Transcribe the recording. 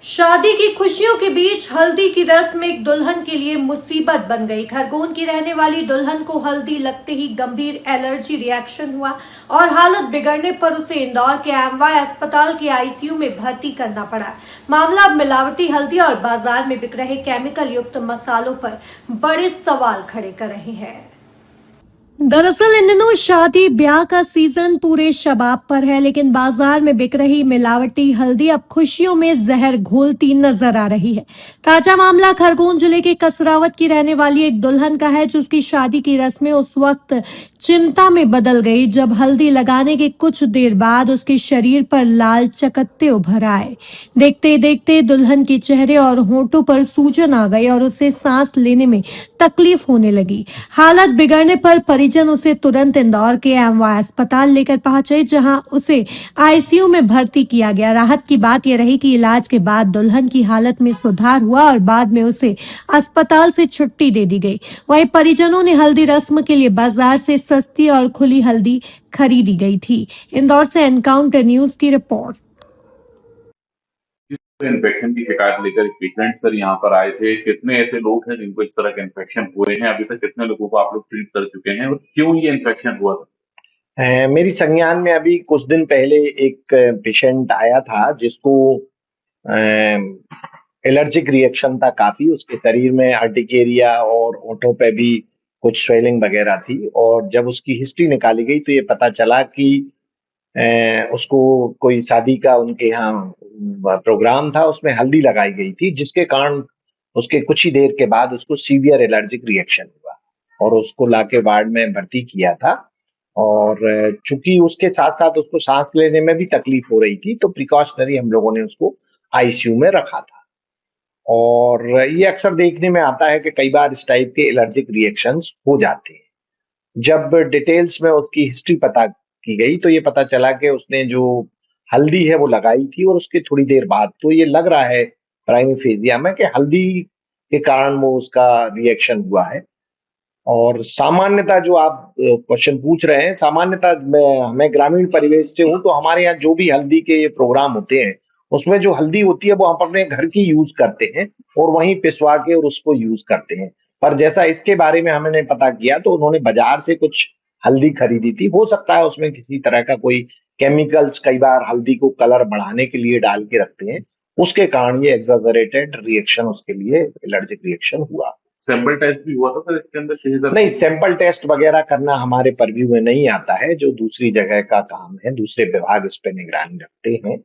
शादी की खुशियों के बीच हल्दी की रस्म एक दुल्हन के लिए मुसीबत बन गई। खरगोन की रहने वाली दुल्हन को हल्दी लगते ही गंभीर एलर्जी रिएक्शन हुआ और हालत बिगड़ने पर उसे इंदौर के एमवाय अस्पताल के आईसीयू में भर्ती करना पड़ा। मामला अब मिलावटी हल्दी और बाजार में बिक रहे केमिकल युक्त मसालों पर बड़े सवाल खड़े कर रहे हैं। दरअसल इन दिनों शादी ब्याह का सीजन पूरे शबाब पर है, लेकिन बाजार में बिक रही मिलावटी हल्दी अब खुशियों में जहर घोलती नजर आ रही है। ताजा मामला खरगोन जिले के कसरावत की रहने वाली एक दुल्हन का है, जिसकी शादी की रस्में उस वक्त चिंता में बदल गई जब हल्दी लगाने के कुछ देर बाद उसके शरीर पर लाल चकत्ते उभर आए। देखते देखते दुल्हन के चेहरे और होंठों पर सूजन आ गई और उसे सांस लेने में तकलीफ होने लगी। हालत बिगड़ने पर परिजन उसे तुरंत इंदौर के एमवाय अस्पताल लेकर पहुंचे, जहां उसे आईसीयू में भर्ती किया गया। राहत की बात यह रही कि इलाज के बाद दुल्हन की हालत में सुधार हुआ और बाद में उसे अस्पताल से छुट्टी दे दी गई। वहीं परिजनों ने हल्दी रस्म के लिए बाजार से सस्ती और खुली हल्दी खरीदी गई थी। इंदौर से एनकाउंटर न्यूज की रिपोर्ट। इन्फेक्शन की शिकायत लेकर पेशेंट सर यहाँ पर आए थे। कितने ऐसे लोग हैं जिनको इस तरह के इन्फेक्शन हुए हैं? अभी तक कितने लोगों को आप लोग ट्रीट कर चुके हैं और क्यों ये इन्फेक्शन हुआ था? मेरी संज्ञान में अभी कुछ दिन पहले एक पेशेंट आया था जिसको एलर्जिक रिएक्शन था काफी। उसके शरीर में अर्टिकेरिया और होठों पे भी कुछ स्वेलिंग वगैरह थी, और जब उसकी हिस्ट्री निकाली गई तो ये पता चला कि उसको कोई शादी का उनके यहाँ प्रोग्राम था, उसमें हल्दी लगाई गई थी, जिसके कारण उसके कुछ ही देर के बाद उसको सीवियर एलर्जिक रिएक्शन हुआ और उसको लाके वार्ड में भर्ती किया था। और चूंकि उसके साथ साथ उसको सांस लेने में भी तकलीफ हो रही थी, तो प्रिकॉशनरी हम लोगों ने उसको आईसीयू में रखा था। और ये अक्सर देखने में आता है कि कई बार इस टाइप के एलर्जिक रिएक्शंस हो जाते हैं। जब डिटेल्स में उसकी हिस्ट्री पता की गई तो ये पता चला कि उसने जो हल्दी है वो लगाई थी, और उसके थोड़ी देर बाद तो ये लग रहा है प्राइमी फेजिया में कि हल्दी के कारण वो उसका रिएक्शन हुआ है। और सामान्यतः जो आप क्वेश्चन पूछ रहे हैं, सामान्यतः मैं ग्रामीण परिवेश से हूँ, तो हमारे यहाँ जो भी हल्दी के प्रोग्राम होते हैं उसमें जो हल्दी होती है वो हम अपने घर की यूज करते हैं और वहीं पिसवा के और उसको यूज करते हैं। पर जैसा इसके बारे में हमने पता किया तो उन्होंने बाजार से कुछ हल्दी खरीदी थी। हो सकता है उसमें किसी तरह का कोई केमिकल्स, कई बार हल्दी को कलर बढ़ाने के लिए डाल के रखते हैं, उसके कारण ये एग्जैजरेटेड रिएक्शन, उसके लिए एलर्जिक रिएक्शन हुआ। सैंपल टेस्ट भी हुआ था सर इसके अंदर? नहीं, सैंपल टेस्ट वगैरह करना हमारे परव्यू में नहीं आता है, जो दूसरी जगह का काम है, दूसरे विभाग इस पे निगरानी रखते हैं।